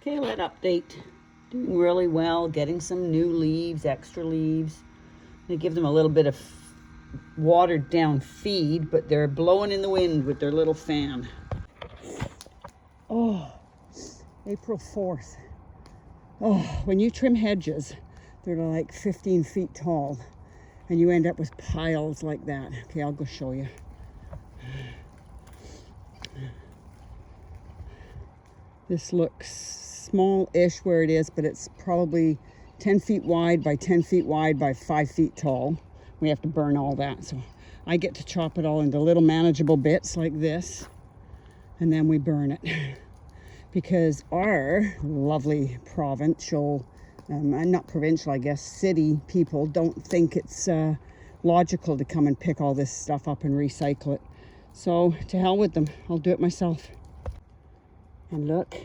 Kayla update. Doing really well, getting some new leaves, extra leaves. I give them a little bit of watered down feed, but they're blowing in the wind with their little fan. Oh, April 4th. Oh, when you trim hedges, they're like 15 feet tall, and you end up with piles like that. Okay, I'll go show you. This looks small-ish where it is, but it's probably 10 feet wide by 10 feet wide by 5 feet tall. We have to burn all that, so I get to chop it all into little manageable bits like this, and then we burn it. Because our lovely provincial, not provincial, I guess, city people don't think it's logical to come and pick all this stuff up and recycle it. So to hell with them, I'll do it myself. And look,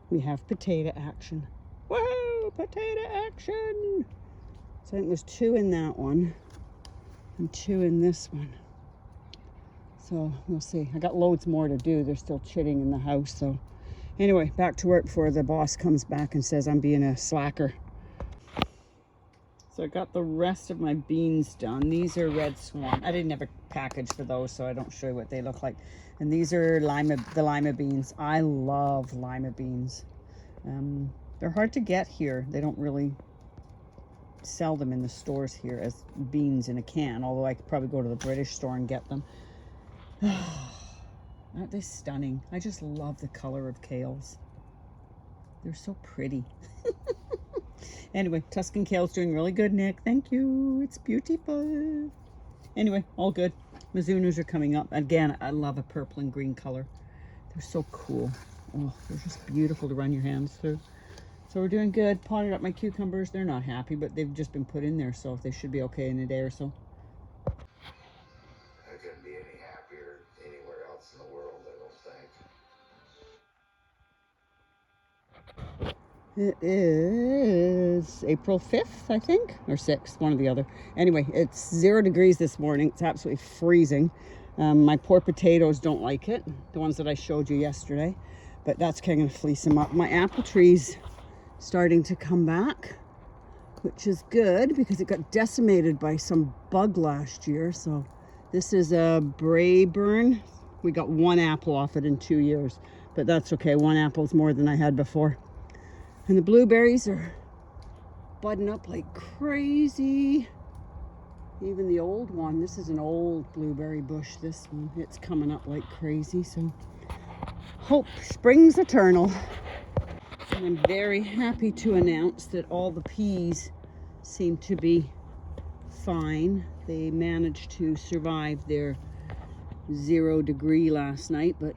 we have potato action. Whoa, potato action! So I think there's 2 in that one and 2 in this one. So we'll see. I got loads more to do. They're still chitting in the house. So anyway, back to work before the boss comes back and says I'm being a slacker. So I got the rest of my beans done. These are Red Swan. I didn't have a package for those, so I don't show you what they look like. And these are the lima beans. I love lima beans. They're hard to get here. They don't really sell them in the stores here as beans in a can, although I could probably go to the British store and get them. Aren't they stunning? I just love the color of kales. They're so pretty. Anyway, Tuscan kale's doing really good, Nick. Thank you. It's beautiful. Anyway, all good. Mizunos are coming up. Again, I love a purple and green color. They're so cool. Oh, they're just beautiful to run your hands through. So we're doing good. Potted up my cucumbers. They're not happy, but they've just been put in there, so they should be okay in a day or so. I couldn't be any happier anywhere else in the world, I don't think. It is April 5th, I think, or 6th, one or the other. Anyway, it's 0 degrees this morning. It's absolutely freezing. My poor potatoes don't like it, the ones that I showed you yesterday, but that's kind of going to fleece them up. My apple tree's starting to come back, which is good because it got decimated by some bug last year. So this is a Brayburn. We got 1 apple off it in 2 years, but that's okay. 1 apple's more than I had before. And the blueberries are budding up like crazy. Even the old one, this is an old blueberry bush, this one, it's coming up like crazy. So hope springs eternal. And I'm very happy to announce that all the peas seem to be fine. They managed to survive their 0 degree last night, but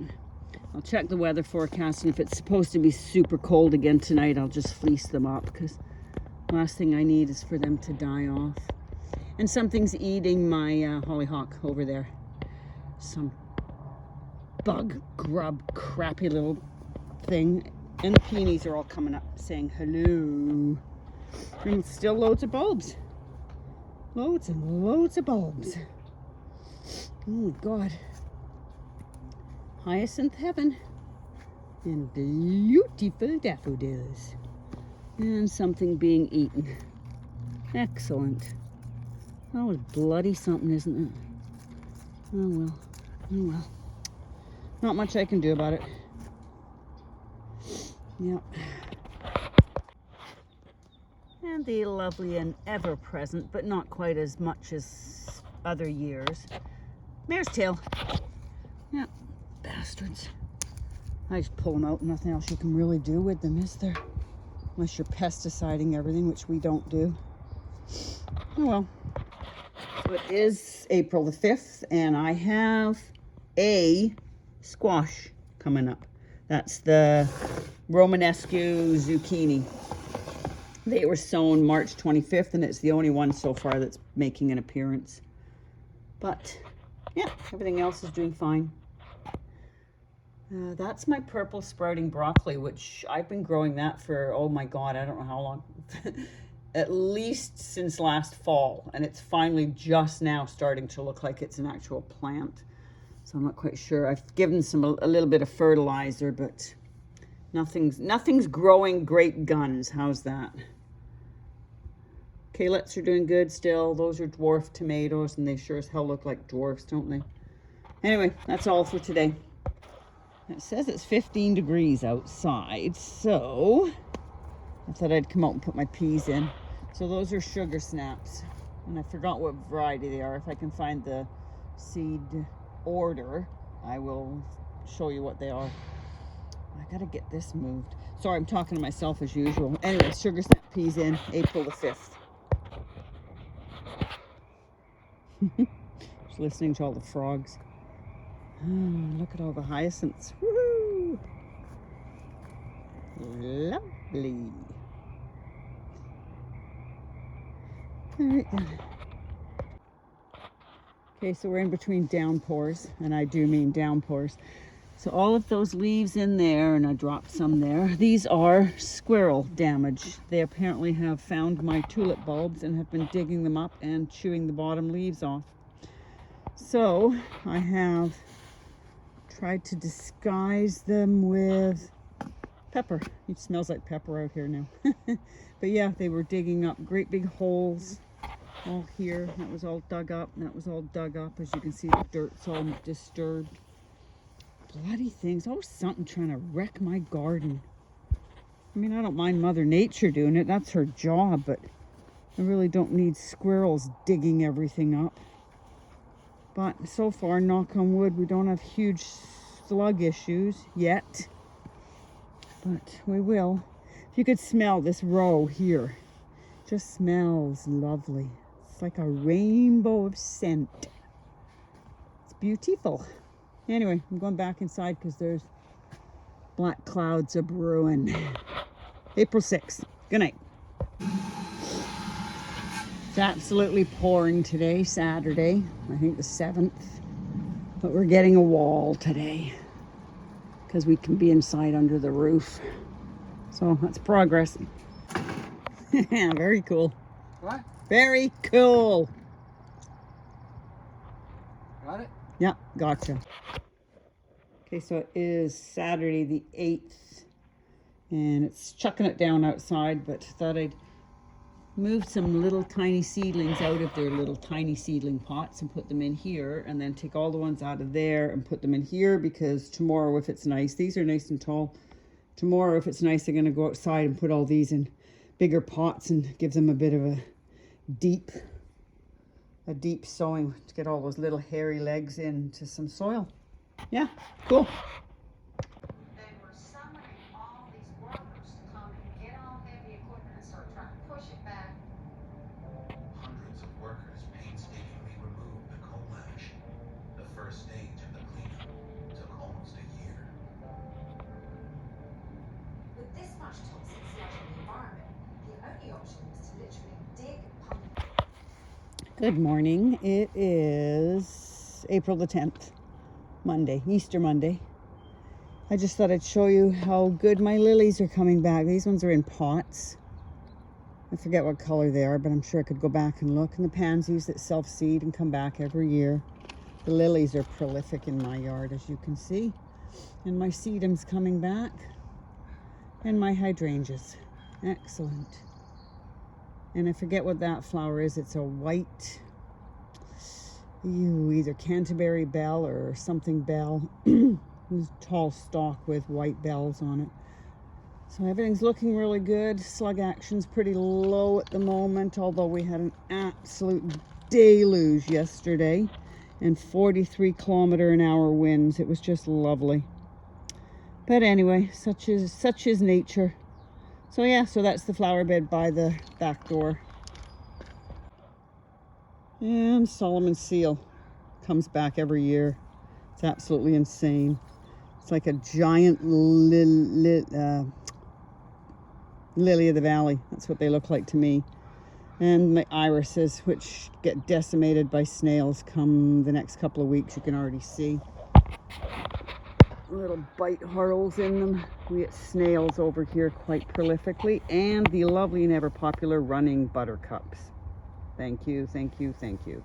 I'll check the weather forecast, and if it's supposed to be super cold again tonight, I'll just fleece them up, because last thing I need is for them to die off. And something's eating my hollyhock over there. Some bug, grub, crappy little thing. And the peonies are all coming up saying hello. And still loads of bulbs. Loads and loads of bulbs. Oh God. Hyacinth heaven. And beautiful daffodils. And something being eaten. Excellent. That was bloody something, isn't it? Oh well. Oh well. Not much I can do about it. Yep. And the lovely and ever-present, but not quite as much as other years, mare's tail. Yep. Bastards. I just pull them out. Nothing else you can really do with them, is there? Unless you're pesticiding everything, which we don't do. Oh well. So it is April the 5th, and I have a squash coming up. That's the Romanesque zucchini. They were sown March 25th, and it's the only one so far that's making an appearance. But yeah, everything else is doing fine. That's my purple sprouting broccoli, which I've been growing that for, oh my God, I don't know how long. At least since last fall. And it's finally just now starting to look like it's an actual plant. So I'm not quite sure. I've given a little bit of fertilizer, but Nothing's growing great guns. How's that? Kaleets are doing good still. Those are dwarf tomatoes, and they sure as hell look like dwarfs, don't they? Anyway, that's all for today. It says it's 15 degrees outside, so I thought I'd come out and put my peas in. So those are sugar snaps, and I forgot what variety they are. If I can find the seed order, I will show you what they are. I gotta get this moved. Sorry, I'm talking to myself as usual. Anyway, sugar snap peas in April the 5th. Just listening to all the frogs. Oh, look at all the hyacinths. Woohoo! Lovely. All right then. Okay, so we're in between downpours, and I do mean downpours. So all of those leaves in there, and I dropped some there, these are squirrel damage. They apparently have found my tulip bulbs and have been digging them up and chewing the bottom leaves off. So I have tried to disguise them with pepper. It smells like pepper out here now. But yeah, they were digging up great big holes all here. That was all dug up, and that was all dug up. As you can see, the dirt's all disturbed. Bloody things. Always something trying to wreck my garden. I mean, I don't mind Mother Nature doing it. That's her job, but I really don't need squirrels digging everything up. But so far, knock on wood, we don't have huge slug issues yet. But we will. If you could smell this row here, it just smells lovely. It's like a rainbow of scent. It's beautiful. Anyway, I'm going back inside because there's black clouds a brewing. April 6th. Good night. It's absolutely pouring today, Saturday. I think the 7th. But we're getting a wall today because we can be inside under the roof. So that's progress. Very cool. What? Very cool. Got it? Yeah, gotcha. Okay, so it is Saturday the 8th, and it's chucking it down outside, but thought I'd move some little tiny seedlings out of their little tiny seedling pots and put them in here, and then take all the ones out of there and put them in here, because tomorrow, if it's nice, these are nice and tall. Tomorrow, if it's nice, I'm going to go outside and put all these in bigger pots and give them a bit of a deep sowing to get all those little hairy legs into some soil. Yeah, cool. They were summoning all these workers to come and get all heavy equipment and start trying to push it back. Hundreds of workers painstakingly removed the coal ash. The first stage of the cleanup took almost a year. With this much toxic sludge in the environment, the only option was to literally dig, pump. Good morning. It is April the 10th, Monday, Easter Monday. I just thought I'd show you how good my lilies are coming back. These ones are in pots. I forget what color they are, but I'm sure I could go back and look. And the pansies that self-seed and come back every year. The lilies are prolific in my yard, as you can see. And my sedum's coming back. And my hydrangeas. Excellent. And I forget what that flower is. It's a white, either Canterbury bell or something bell. It's a tall stalk with white bells on it. So everything's looking really good. Slug action's pretty low at the moment, although we had an absolute deluge yesterday and 43-kilometer-an-hour winds. It was just lovely. But anyway, such is nature. So yeah, so that's the flower bed by the back door. And Solomon's seal comes back every year. It's absolutely insane. It's like a giant lily of the valley. That's what they look like to me. And my irises, which get decimated by snails come the next couple of weeks, you can already see. Little bite holes in them. We get snails over here quite prolifically, and the lovely and ever popular running buttercups. Thank you, thank you, thank you.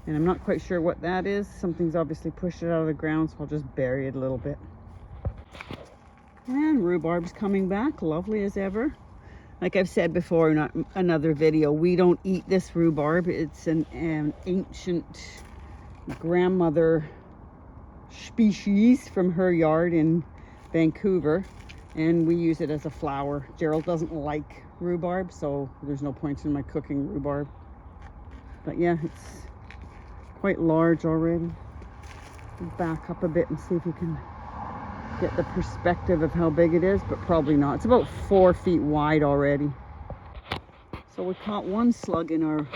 And I'm not quite sure what that is. Something's obviously pushed it out of the ground, so I'll just bury it a little bit. And rhubarb's coming back, lovely as ever. Like I've said before in another video, we don't eat this rhubarb. It's an ancient grandmother species from her yard in Vancouver, and we use it as a flower. Gerald doesn't like rhubarb, so there's no point in my cooking rhubarb. But yeah, it's quite large already. Back up a bit and see if you can get the perspective of how big it is, but probably not. It's about 4 feet wide already. So we caught one slug in our,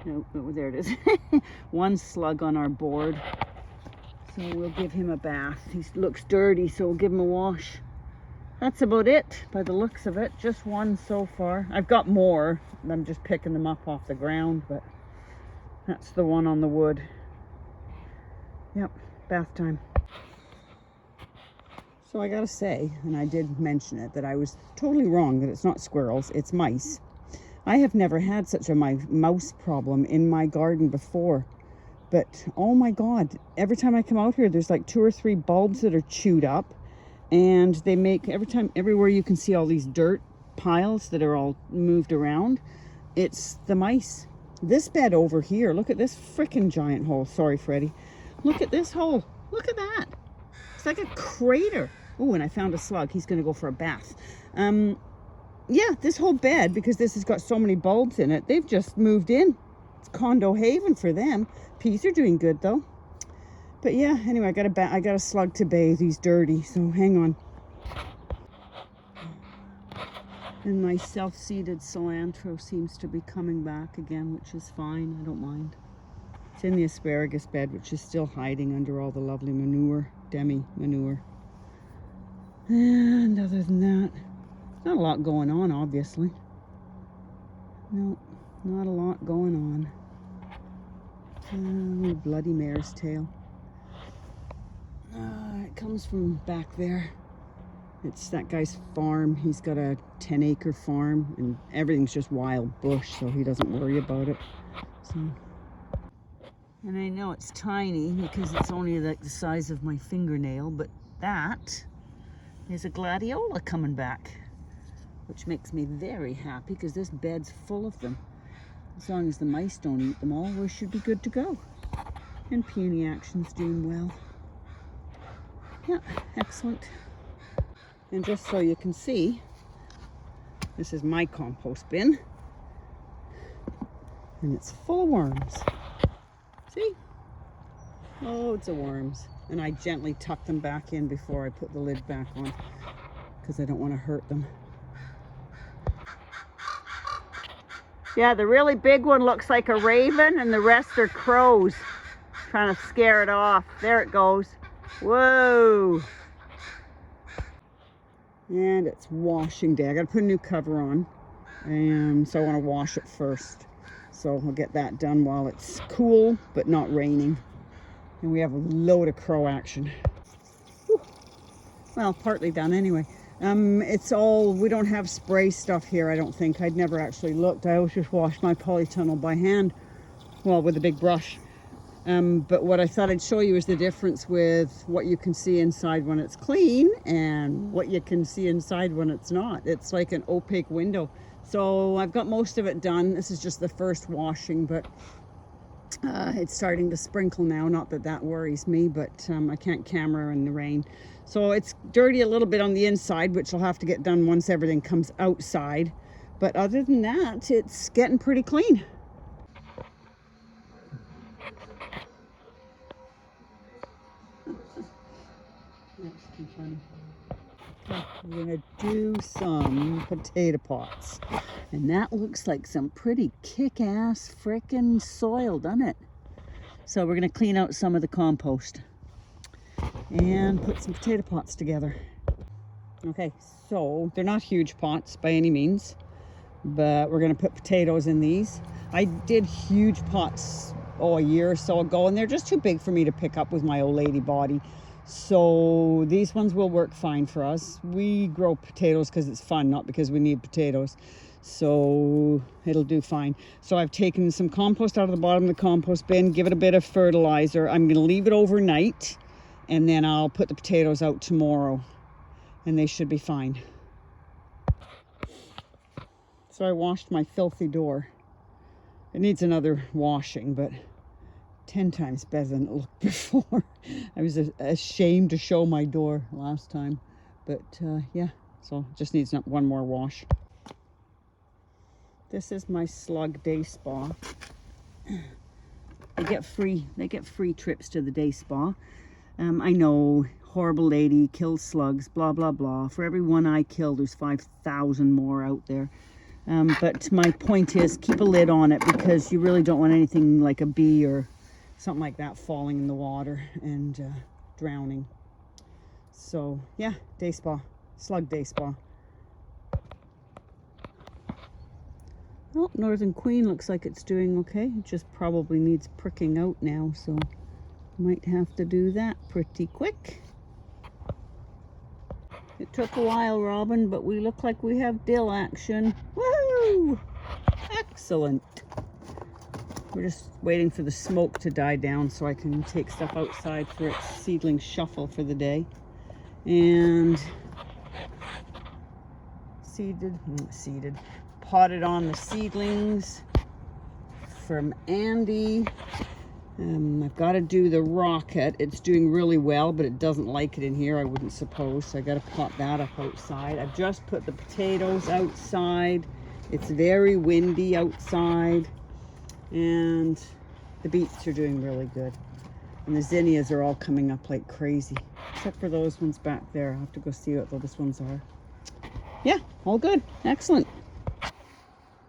no, there it is. One slug on our board. So we'll give him a bath. He looks dirty, so we'll give him a wash. That's about it by the looks of it. Just one so far. I've got more. I'm just picking them up off the ground, but that's the one on the wood. Yep, bath time. So I gotta say, and I did mention it, that I was totally wrong, that it's not squirrels, it's mice. I have never had such a mouse problem in my garden before. But oh my God, every time I come out here, there's like 2 or 3 bulbs that are chewed up. And they make, everywhere you can see all these dirt piles that are all moved around, it's the mice. This bed over here, look at this freaking giant hole. Sorry, Freddie. Look at this hole. Look at that. It's like a crater. Oh, and I found a slug. He's going to go for a bath. Yeah, this whole bed, because this has got so many bulbs in it, they've just moved in. It's condo haven for them. Peas are doing good though. But yeah, anyway, I got a slug to bathe. He's dirty, so hang on. And my self-seeded cilantro seems to be coming back again, which is fine. I don't mind. It's in the asparagus bed, which is still hiding under all the lovely manure, demi manure. And other than that, not a lot going on, obviously. No, not a lot going on. Oh, bloody mare's tail. It comes from back there. It's that guy's farm. He's got a 10-acre farm, and everything's just wild bush, so he doesn't worry about it. So, and I know it's tiny because it's only like the size of my fingernail, but that is a gladiola coming back, which makes me very happy because this bed's full of them. As long as the mice don't eat them all, we should be good to go. And Peony Action's doing well. Yeah, excellent. And just so you can see, this is my compost bin. And it's full of worms. See? Loads of worms. And I gently tuck them back in before I put the lid back on, because I don't want to hurt them. Yeah, the really big one looks like a raven, and the rest are crows trying to scare it off. There it goes. Whoa. And it's washing day. I gotta put a new cover on, and so I want to wash it first. So I'll get that done while it's cool but not raining. And we have a load of crow action. Whew. Well, partly done anyway. It's all, we don't have spray stuff here, I don't think. I'd never actually looked. I always just wash my polytunnel by hand, well, with a big brush. But what I thought I'd show you is the difference with what you can see inside when it's clean and what you can see inside when it's not. It's like an opaque window. So I've got most of it done. This is just the first washing, but it's starting to sprinkle now. Not that that worries me, but I can't camera in the rain. So it's dirty a little bit on the inside, which will have to get done once everything comes outside. But other than that, it's getting pretty clean. We're gonna do some potato pots, and that looks like some pretty kick-ass frickin' soil, doesn't it? So we're gonna clean out some of the compost and put some potato pots together. Okay, so they're not huge pots by any means, but we're gonna put potatoes in these. I did huge pots a year or so ago, and they're just too big for me to pick up with my old lady body. So these ones will work fine for us. We grow potatoes because it's fun, not because we need potatoes. So it'll do fine. So I've taken some compost out of the bottom of the compost bin, give it a bit of fertilizer. I'm going to leave it overnight, and then I'll put the potatoes out tomorrow, and they should be fine. So I washed my filthy door. It needs another washing, but 10 times better than it looked before. I was ashamed to show my door last time, but yeah, so just needs one more wash. This is my slug day spa. They get free trips to the day spa. I know, horrible lady, kills slugs, blah, blah, blah. For every one I kill, there's 5,000 more out there. But my point is, keep a lid on it, because you really don't want anything like a bee or something like that falling in the water and drowning. So yeah, day spa, slug day spa. Oh, Northern Queen looks like it's doing okay. It just probably needs pricking out now, so might have to do that pretty quick. It took a while, Robin, but we look like we have dill action. Woo! Excellent. We're just waiting for the smoke to die down so I can take stuff outside for its seedling shuffle for the day. And potted on the seedlings from Andy. I've got to do the rocket. It's doing really well, but it doesn't like it in here, I wouldn't suppose. So I got to pot that up outside. I've just put the potatoes outside. It's very windy outside. And the beets are doing really good. And the zinnias are all coming up like crazy. Except for those ones back there. I'll have to go see what those ones are. Yeah, all good. Excellent.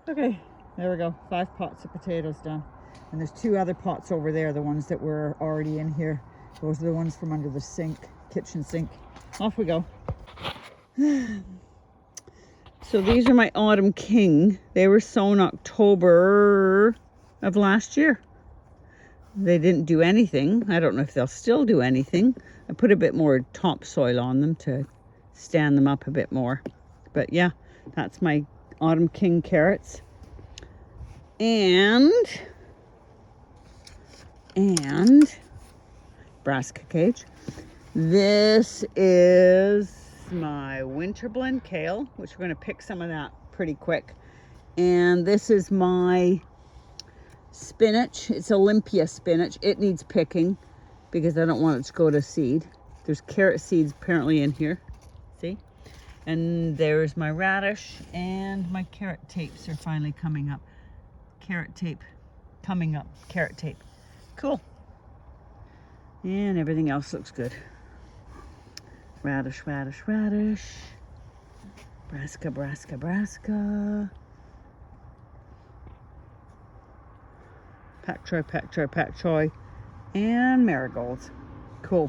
Okay, there we go. 5 pots of potatoes done. And there's 2 other pots over there, the ones that were already in here. Those are the ones from under the sink, kitchen sink. Off we go. So these are my Autumn King. They were sown October of last year. They didn't do anything. I don't know if they'll still do anything. I put a bit more topsoil on them to stand them up a bit more. But yeah, that's my Autumn King carrots. And Brassica cage. This is my winter blend kale, which we're going to pick some of that pretty quick. And this is my spinach. It's Olympia spinach. It needs picking because I don't want it to go to seed. There's carrot seeds apparently in here. See? And there's my radish, and my carrot tapes are finally coming up. Carrot tape coming up. Carrot tape. Cool. And everything else looks good. Radish, radish, radish. Brassica, brassica, brassica. Pak choy, pak choy, pak choy. And marigolds. Cool.